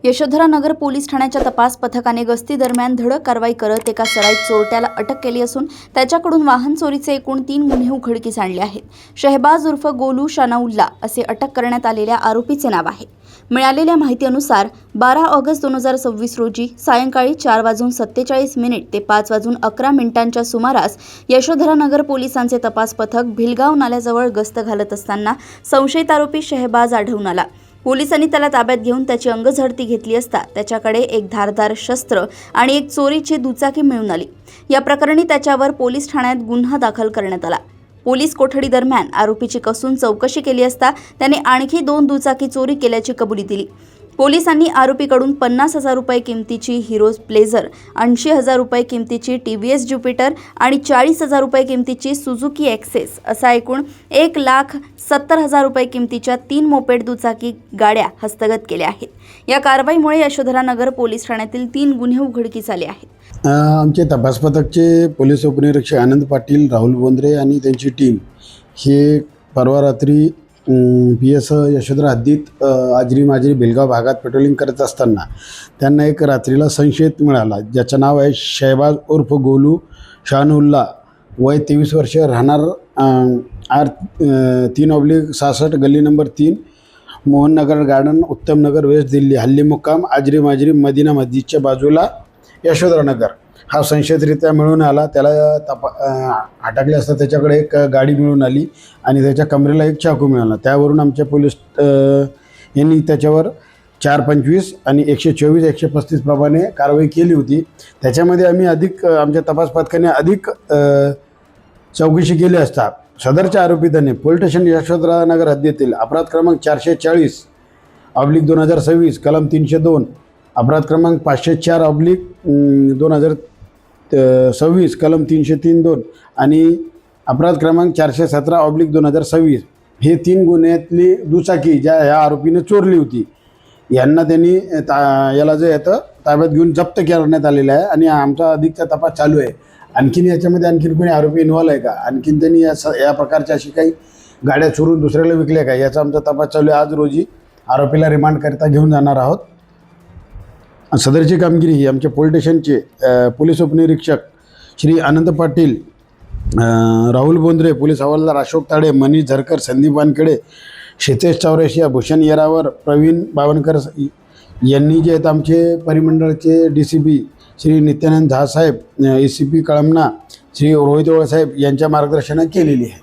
यशोधरा नगर police ठाण्याच्या तपास पथकाने गस्ती दरम्यान धडक कारवाई करत एका सराईत चोरट्याला अटक केली असून त्याच्याकडून वाहन चोरीचे एकूण 3 गुन्हे उघडकीस आणले आहेत. शहबाज उर्फ गोलू शानाउल्ला असे अटक करण्यात आलेल्या आरोपीचे नाव आहे. मिळालेल्या माहितीनुसार 12 ऑगस्ट 2026 रोजी सायंकाळी 4:47 ते 5:11 सुमारास यशोधरा नगर पोलिसांचे तपास पथक भिलगाव नाल्याजवळ गस्त घालत असताना संशयित आरोपी शहबाज आढळून आला. पोलिसांनी त्याला ताब्यात घेऊन त्याची अंगझडती घेतली असता त्याच्याकडे एक धारदार शस्त्र आणि एक चोरीची दुचाकी मिळून आली. या प्रकरणी त्याच्यावर पोलीस ठाण्यात गुन्हा दाखल करण्यात आला. पोलीस कोठडी दरम्यान आरोपीची कसून चौकशी केली असता त्याने आणखी 2 दुचाकी चोरी केल्याची कबुली दिली. पोलिसांनी आरोपीकडून 50,000 रुपये किमतीची हिरो प्लेझर, 80,000 रुपये किमतीची TVS ज्युपिटर आणि 40,000 रुपये किमतीची सुझुकी एक्सेस असा एकूण 1,70,000 रुपये किमतीच्या 3 मोपेड दुचाकी गाड्या हस्तगत केल्या आहेत. या कारवाईमुळे यशोधरा नगर पोलीस ठाण्यातील 3 गुन्हे उघडकीस आले आहेत. आमचे तपास पथकचे पोलीस उपनिरीक्षक आनंद पाटील, राहुल बोंद्रे आणि त्यांची टीम हे परवा रात्री PS यशोधरा हद्दीत आजरी माजरी भिलगाव भागात पेट्रोलिंग करत असताना त्यांना एक रात्रीला संशयित मिळाला, ज्याचं नाव आहे शहबाज उर्फ गोलू शानउल्ला, वय 23 वर्ष, राहणार R3/66 गल्ली नंबर 3, मोहननगर गार्डन, उत्तम नगर, वेस्ट दिल्ली. हल्ली मुक्काम आजरी माजरी मदिना मस्जिदच्या बाजूला यशोधरा नगर. हा संशयितरित्या मिळून आला. त्याला अटकले असता त्याच्याकडे एक गाडी मिळून आली आणि त्याच्या कमरेला एक चाकू मिळाला. त्यावरून आमच्या पोलीस यांनी त्याच्यावर 425 आणि 124, 135 प्रमाणे कारवाई केली होती. त्याच्यामध्ये आम्ही आमच्या तपास पथकाने अधिक चौकशी केली असता सदरच्या आरोपितांनी पोलीस स्टेशन यशोधरा नगर हद्दीतील अपराध क्रमांक 440/2026 कलम 302, अपराध क्रमांक 504/2026 कलम 303(2) आणि अपराध क्रमांक 417/2026 हे 3 गुन्ह्यातली दुचाकी ज्या ह्या आरोपीने चोरली होती यांना त्यांनी याला जे येतं ताब्यात घेऊन जप्त करण्यात आलेलं आहे आणि आमचा अधिकचा तपास चालू आहे. आणखीन याच्यामध्ये कोणी आरोपी इन्व्हॉल्व आहे का, आणखीन त्यांनी या प्रकारच्या अशी काही गाड्या चोरून दुसऱ्याला विकल्या का, याचा आमचा तपास चालू आहे. आज रोजी आरोपीला रिमांडकरिता घेऊन जाणार आहोत. सदरची कामगिरी ही आमच्या पोलीस स्टेशनचे पोलीस उपनिरीक्षक श्री आनंद पाटील, राहुल बोंद्रे, पोलीस हवालदार अशोक ताडे, मनीष झरकर, संदीप वानखेडे, क्षितेश चौरसिया, भूषण येरावर, प्रवीण बावनकर यांनी जे आहेत आमचे परिमंडळाचे DCP श्री नित्यानंद झा साहेब, ACP कळमना श्री रोहित ओळ साहेब यांच्या मार्गदर्शनात केलेली आहे.